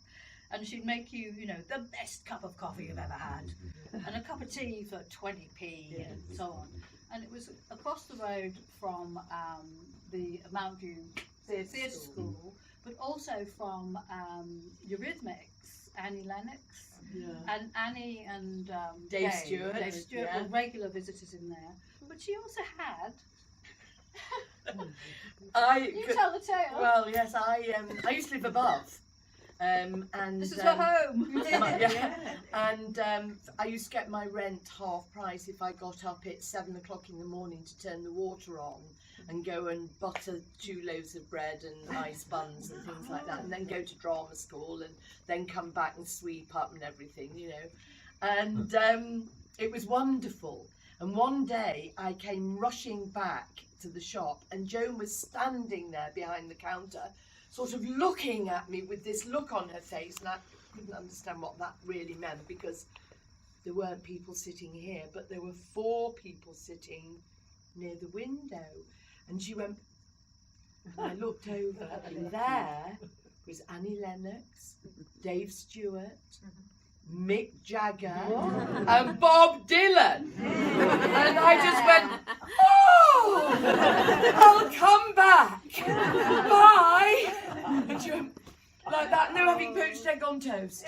And she'd make you, the best cup of coffee you've ever had, and a cup of tea for 20p, and so on. And it was across the road from the Mount View Theatre School, but also from Eurythmics, Annie Lennox, and Annie and Dave Stewart were regular visitors in there. But she also had. You tell the tale. Well, yes, I used to live above. And this is her home. And I used to get my rent half price if I got up at 7 o'clock in the morning to turn the water on and go and butter 2 loaves of bread and nice buns and things like that, and then go to drama school and then come back and sweep up and everything, And it was wonderful. And one day I came rushing back to the shop, and Joan was standing there behind the counter, sort of looking at me with this look on her face, and I couldn't understand what that really meant because there weren't people sitting here, but there were 4 people sitting near the window. And she went, and I looked over, and there was Annie Lennox, Dave Stewart, Mick Jagger, and Bob Dylan. And I just went, oh, I'll come back. Bye. And she went like that, no having poached egg on toast.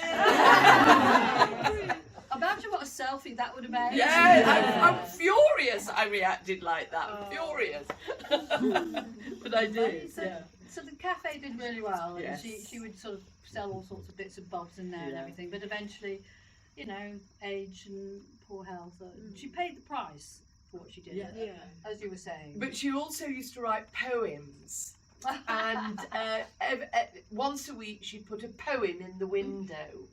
Imagine what a selfie that would have made. Yeah, I'm furious I reacted like that. I'm furious. But I did. So the cafe did really well, and Yes. she would sort of sell all sorts of bits and bobs in there and everything, but eventually, age and poor health, she paid the price for what she did, as you were saying. But she also used to write poems. And once a week she'd put a poem in the window,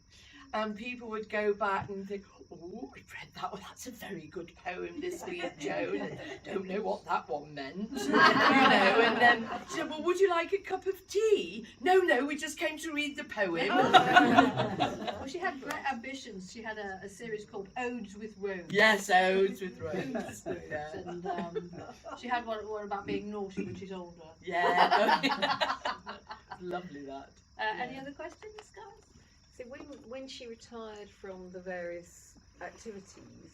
and people would go back and think, oh, I've read that one, that's a very good poem this week, Joan, and don't know what that one meant, and then she said, well, would you like a cup of tea? No, we just came to read the poem. Well, she had great ambitions. She had a series called Odes with Rose. Yes, Odes with Rose. And she had one about being naughty when she's older. Yeah. Lovely that. Any other questions, guys? So when she retired from the various activities,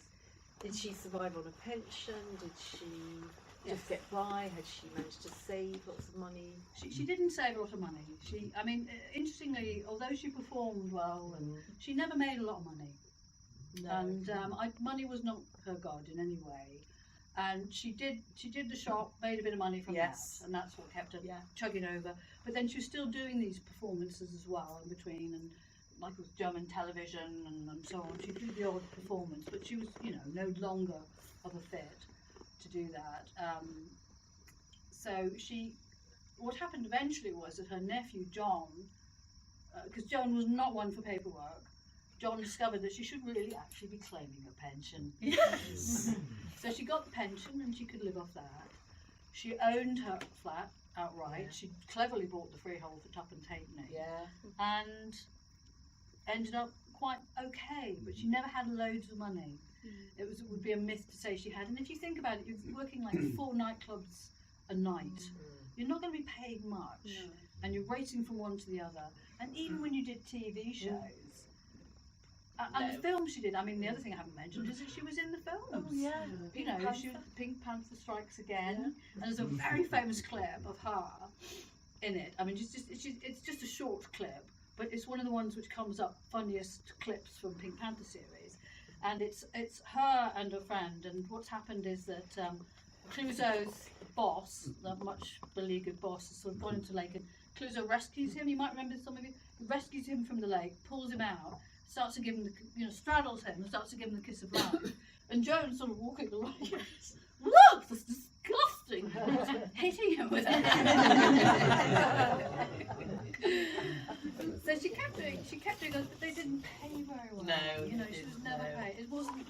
did she survive on a pension? Did she just get by? Had she managed to save lots of money? She didn't save a lot of money. Interestingly, although she performed well, she never made a lot of money. No. And money was not her god in any way. And she did the shop, made a bit of money from that, and that's what kept her chugging over. But then she was still doing these performances as well in between, and like with German television and so on. She'd do the odd performance, but she was, you know, no longer of a fit to do that. So what happened eventually was that her nephew John, because Joan was not one for paperwork, John discovered that she should really actually be claiming a pension. Yes. So she got the pension and she could live off that. She owned her flat outright. Yeah. She cleverly bought the freehold for tuppence halfpenny. Yeah. And ended up quite okay, but she never had loads of money. It would be a myth to say she had. And if you think about it, you're working like 4 nightclubs a night. You're not going to be paid much, and you're racing from one to the other. And even when you did TV shows, and the films she did, I mean, the other thing I haven't mentioned is that she was in the films. Oh yeah. You know, she was Pink Panther Strikes Again, and there's a very famous clip of her in it. I mean, it's just a short clip, but it's one of the ones which comes up funniest clips from Pink Panther series, and it's her and her friend. And what's happened is that Clouseau's boss, the much beleaguered boss, has sort of gone into the lake, and Clouseau rescues him. You might remember, some of you. He rescues him from the lake, pulls him out, starts to give him straddles him and starts to give him the kiss of life. And Joan's sort of walking along. Look, that's disgusting. Hitting him with it. So she kept doing it, but they didn't pay very well. No, you know, she was never no. paid. It wasn't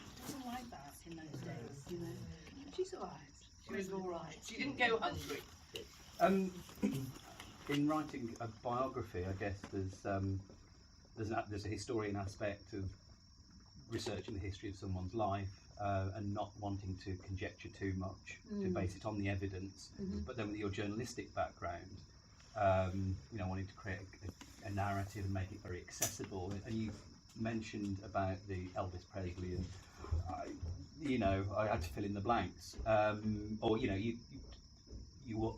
like that in those days, you know. But she survived. She was all right. She didn't go hungry. In writing a biography, I guess there's a historian aspect of researching the history of someone's life and not wanting to conjecture too much, to base it on the evidence. But then with your journalistic background, you know, wanting to create a narrative and make it very accessible. And you've mentioned about the Elvis Presley, and you know, I had to fill in the blanks. Or you know, what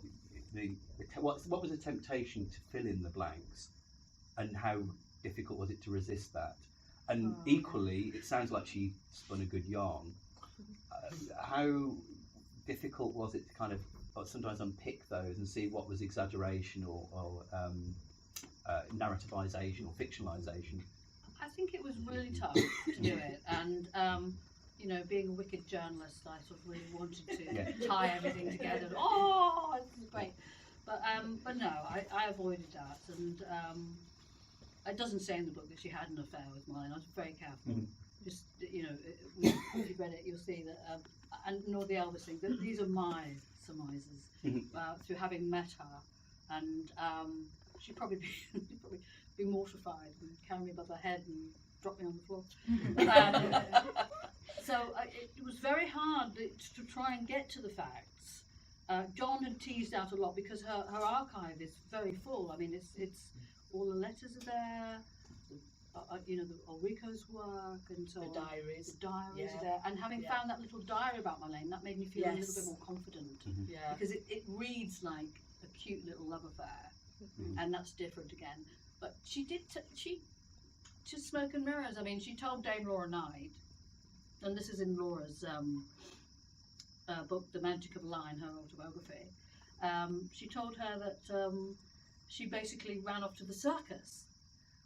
was the temptation to fill in the blanks, and how difficult was it to resist that? And equally, it sounds like she spun a good yarn. How difficult was it to kind of sometimes unpick those and see what was exaggeration or narrativization or fictionalization? I think it was really tough to do it, and you know, being a wicked journalist, I sort of really wanted to tie everything together. Oh, this is great, but no, I avoided that, and it doesn't say in the book that she had an affair with mine. I was very careful. Just, you know, if you read it, you'll see that, and nor the Elvis thing. That these are my surmises through having met her, and she'd probably be mortified and carry me above her head and drop me on the floor. So it was very hard to try and get to the facts. John had teased out a lot because her archive is very full. I mean, it's all the letters are there. You know, Ulrico's work and so on. The diaries. The diaries are there. And having found that little diary about Marlene, that made me feel a little bit more confident. Yeah. Because it reads like a cute little love affair. And that's different again. But she did, she just smoke and mirrors. I mean, she told Dame Laura Knight, and this is in Laura's book, The Magic of Line, her autobiography. She told her that she basically ran off to the circus.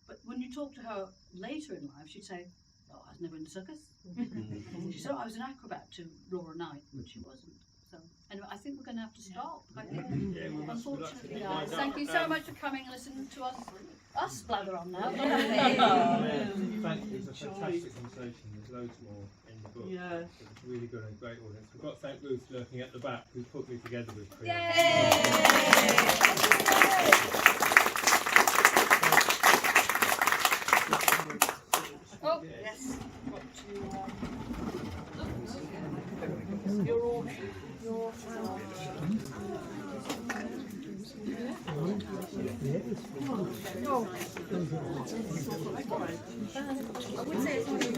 But when you talk to her later in life, she'd say, "Oh, I was never in the circus." She said, "Oh, I was an acrobat," to Laura Knight, but she wasn't. So anyway, I think we're going to have to stop. I think, unfortunately, guys. Thank you so much for coming and listening to us blather on now. Thank you. It was a fantastic conversation. There's loads more in the book. Yeah. It was really good and a great audience. We've got to thank Ruth lurking at the back, who put me together with Triona. Oh, yes. You're all. Yes.